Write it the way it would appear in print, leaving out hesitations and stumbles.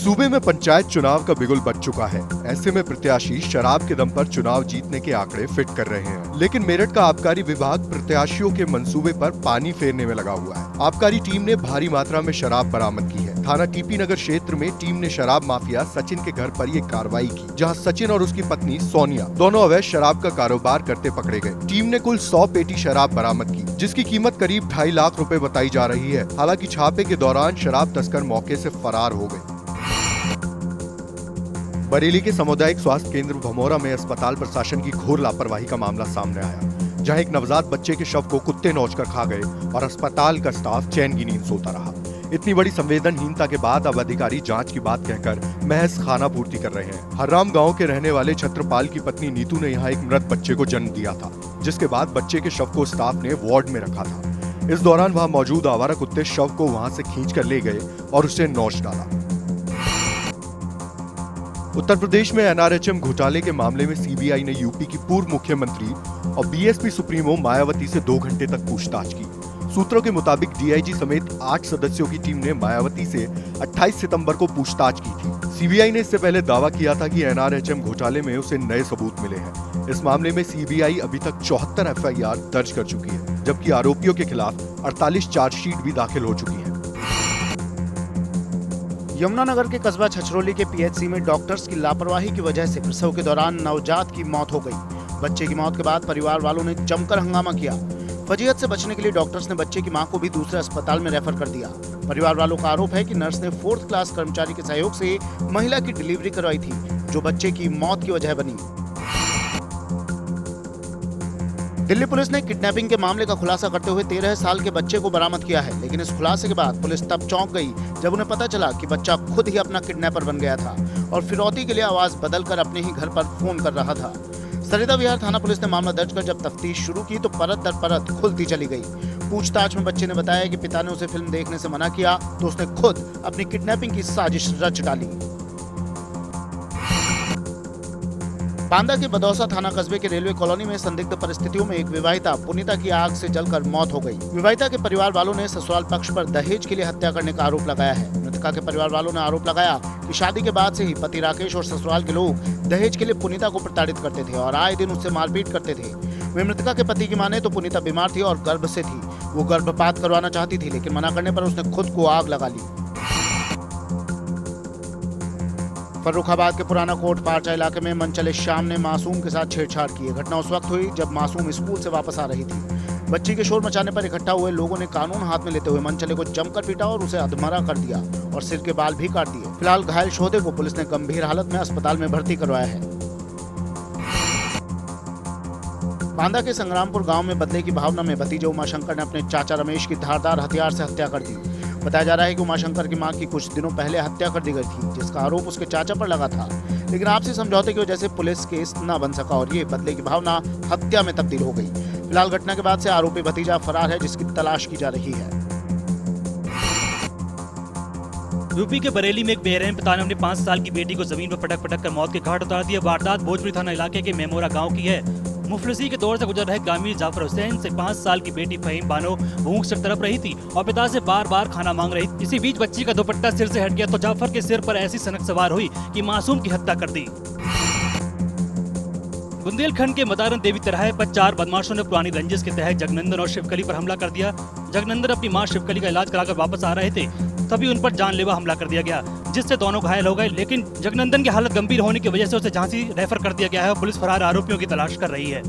सूबे में पंचायत चुनाव का बिगुल बज चुका है। ऐसे में प्रत्याशी शराब के दम पर चुनाव जीतने के आंकड़े फिट कर रहे हैं, लेकिन मेरठ का आबकारी विभाग प्रत्याशियों के मंसूबे पर पानी फेरने में लगा हुआ है। आबकारी टीम ने भारी मात्रा में शराब बरामद की है। थाना टीपी नगर क्षेत्र में टीम ने शराब माफिया सचिन के घर पर ये कार्रवाई की, जहां सचिन और उसकी पत्नी सोनिया दोनों अवैध शराब का कारोबार करते पकड़े गए। टीम ने कुल 100 पेटी शराब बरामद की, जिसकी कीमत करीब 2.5 लाख रुपए बताई जा रही है। हालांकि छापे के दौरान शराब तस्कर मौके से फरार हो गए। बरेली के सामुदायिक स्वास्थ्य केंद्र भमोरा में अस्पताल प्रशासन की घोर लापरवाही का मामला सामने आया, जहां एक नवजात बच्चे के शव को कुत्ते नोचकर खा गए और अस्पताल का स्टाफ चैन की नींद सोता रहा। इतनी बड़ी संवेदनहीनता के बाद अब अधिकारी जांच की बात कहकर महज खाना पूर्ति कर रहे हैं। हर्राम गांव के रहने वाले छत्रपाल की पत्नी नीतू ने यहां एक मृत बच्चे को जन्म दिया था, जिसके बाद बच्चे के शव को स्टाफ ने वार्ड में रखा था। इस दौरान वहां मौजूद आवारा कुत्ते शव को वहां से खींच कर ले गए और उसे नोच डाला। उत्तर प्रदेश में एनआरएचएम घोटाले के मामले में सीबीआई ने यूपी की पूर्व मुख्यमंत्री और बीएसपी सुप्रीमो मायावती से 2 घंटे तक पूछताछ की। सूत्रों के मुताबिक डीआईजी समेत 8 सदस्यों की टीम ने मायावती से 28 सितंबर को पूछताछ की थी। सीबीआई ने इससे पहले दावा किया था कि एनआरएचएम घोटाले में उसे नए सबूत मिले हैं। इस मामले में सीबीआई अभी तक 74 एफआईआर दर्ज कर चुकी है, जबकि आरोपियों के खिलाफ 48 चार्जशीट भी दाखिल हो चुकी है। यमुनानगर के कस्बा छछरौली के पीएचसी में डॉक्टर्स की लापरवाही की वजह से प्रसव के दौरान नवजात की मौत हो गई। बच्चे की मौत के बाद परिवार वालों ने जमकर हंगामा किया। फजीयत से बचने के लिए डॉक्टर्स ने बच्चे की मां को भी दूसरे अस्पताल में रेफर कर दिया। परिवार वालों का आरोप है कि नर्स ने 4th क्लास कर्मचारी के सहयोग से महिला की डिलीवरी करवाई थी, जो बच्चे की मौत की वजह बनी। दिल्ली पुलिस ने किडनैपिंग के मामले का खुलासा करते हुए 13 साल के बच्चे को बरामद किया है, लेकिन इस खुलासे के बाद पुलिस तब चौंक गई जब उन्हें पता चला कि बच्चा खुद ही अपना किडनैपर बन गया था और फिरौती के लिए आवाज बदलकर अपने ही घर पर फोन कर रहा था। सरिता विहार थाना पुलिस ने मामला दर्ज कर जब तफ्तीश शुरू की तो परत दर परत खुलती चली गई। पूछताछ में बच्चे ने बताया कि पिता ने उसे फिल्म देखने से मना किया तो उसने खुद अपनी किडनैपिंग की साजिश रच डाली। बांदा के बदौसा थाना कस्बे के रेलवे कॉलोनी में संदिग्ध परिस्थितियों में एक विवाहिता पुनीता की आग से जलकर मौत हो गई। विवाहिता के परिवार वालों ने ससुराल पक्ष पर दहेज के लिए हत्या करने का आरोप लगाया है। मृतका के परिवार वालों ने आरोप लगाया कि शादी के बाद से ही पति राकेश और ससुराल के लोग दहेज के लिए पुनीता को प्रताड़ित करते थे और आए दिन उससे मारपीट करते थे। वे मृतका के पति की माने तो पुनीता बीमार थी और गर्भ से थी। वो गर्भपात करवाना चाहती थी, लेकिन मना करने पर उसने खुद को आग लगा ली। फर्रुखाबाद के पुराना कोट पारचा इलाके में मनचले श्याम ने मासूम के साथ छेड़छाड़ की। घटना उस वक्त हुई जब मासूम स्कूल से वापस आ रही थी। बच्ची के शोर मचाने पर इकट्ठा हुए लोगों ने कानून हाथ में लेते हुए मनचले को जमकर पीटा और उसे अधमरा कर दिया और सिर के बाल भी काट दिए। फिलहाल घायल शोधे को पुलिस ने गंभीर हालत में अस्पताल में भर्ती करवाया है। बांदा के संग्रामपुर गांव में बदले की भावना में भतीजे उमाशंकर ने अपने चाचा रमेश की धारदार हथियार से हत्या कर दी। बताया जा रहा है कि उमाशंकर की मां की कुछ दिनों पहले हत्या कर दी गई थी, जिसका आरोप उसके चाचा पर लगा था, लेकिन आपसी समझौते की वजह से पुलिस केस न बन सका और ये बदले की भावना हत्या में तब्दील हो गई। फिलहाल घटना के बाद से आरोपी भतीजा फरार है, जिसकी तलाश की जा रही है। यूपी के बरेली में एक बेरहम पिता ने अपनी 5 साल की बेटी को जमीन पर पटक पटक कर मौत के घाट उतार दिया। वारदात भोजपुरी थाना इलाके के मेमोरा गांव की है। मुफलिसी के दौर से गुजर रहे ग्रामीण जाफर हुसैन से 5 साल की बेटी फहीम बानो भूख से तड़प रही थी और पिता से बार बार खाना मांग रही थी। इसी बीच बच्ची का दुपट्टा सिर से हट गया तो जाफर के सिर पर ऐसी सनक सवार हुई कि मासूम की हत्या कर दी। बुंदेलखंड के मदारन देवी तिराहे पर 4 बदमाशों ने पुरानी रंजिश के तहत जगनंदन और शिवकली पर हमला कर दिया। जगनंदन अपनी मां शिवकली का इलाज कराकर वापस आ रहे थे, तभी उन पर जानलेवा हमला कर दिया गया, जिससे दोनों घायल हो गए। लेकिन जगनंदन की हालत गंभीर होने की वजह से उसे झांसी रेफर कर दिया गया है और पुलिस फरार आरोपियों की तलाश कर रही है।